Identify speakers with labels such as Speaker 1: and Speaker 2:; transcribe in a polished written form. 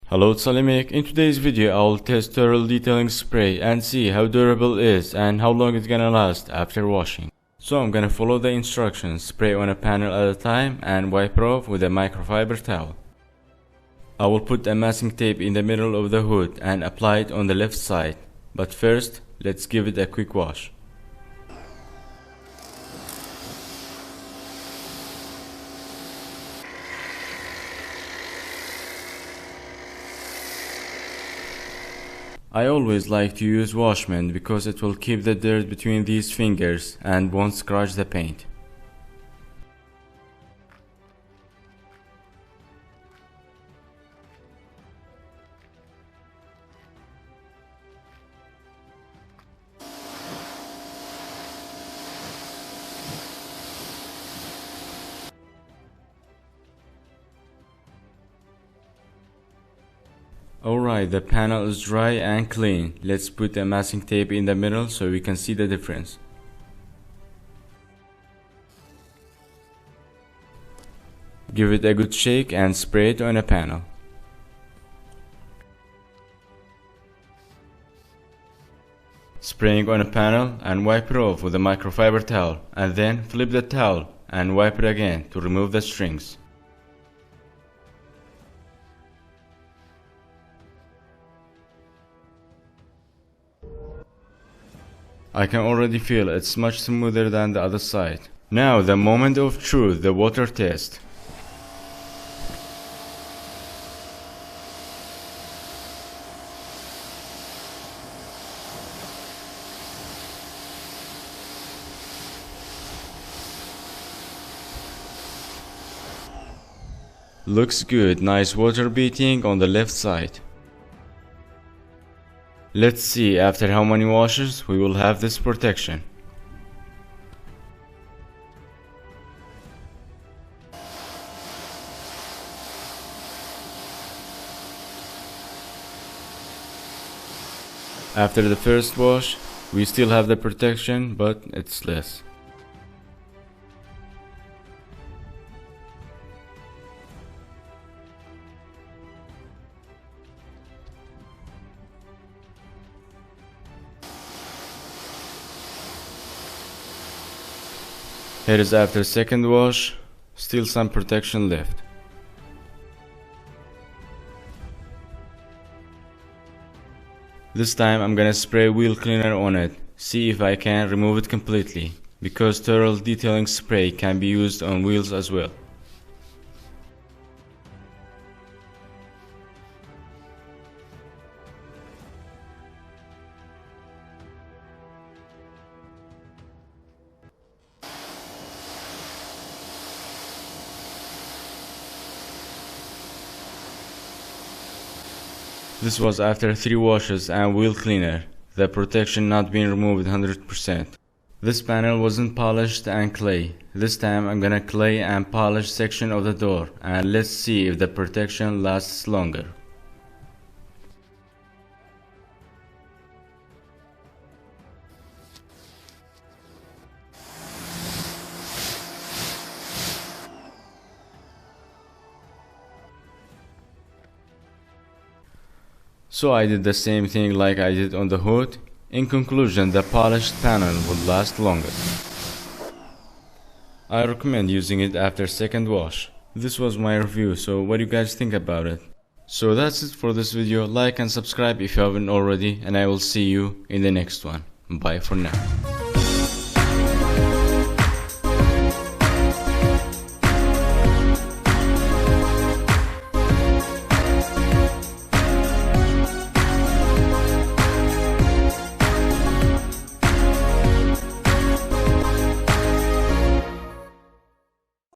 Speaker 1: Hello, it's AliMECH. In today's video, I will test turtle detailing spray and see how durable it is and how long it's gonna last after washing. So I'm gonna follow the instructions, spray on a panel at a time and wipe it off with a microfiber towel. I will put a masking tape in the middle of the hood and apply it on the left side. But first, let's give it a quick wash. I always like to use washman because it will keep the dirt between these fingers and won't scratch the paint. Alright, the panel is dry and clean. Let's put the masking tape in the middle so we can see the difference. Give it a good shake and spray it on a panel. Spraying on a panel and wipe it off with a microfiber towel, and then flip the towel and wipe it again to remove the strings. I can already feel it's much smoother than the other side. Now the moment of truth, the water test. Looks good, nice water beating on the left side. Let's see after how many washes we will have this protection. After the first wash, we still have the protection, but it's less. Here is after second wash, still some protection left. This time I'm gonna spray wheel cleaner on it, see if I can remove it completely, because turtle detailing spray can be used on wheels as well. This was after 3 washes and wheel cleaner, the protection not being removed 100%. This panel wasn't polished and clay. This time I'm gonna clay and polish section of the door, and let's see if the protection lasts longer. So I did the same thing like I did on the hood. In conclusion, the polished panel would last longer. I recommend using it after second wash. This was my review, so what do you guys think about it? So that's it for this video. Like and subscribe if you haven't already, and I will see you in the next one. Bye for now.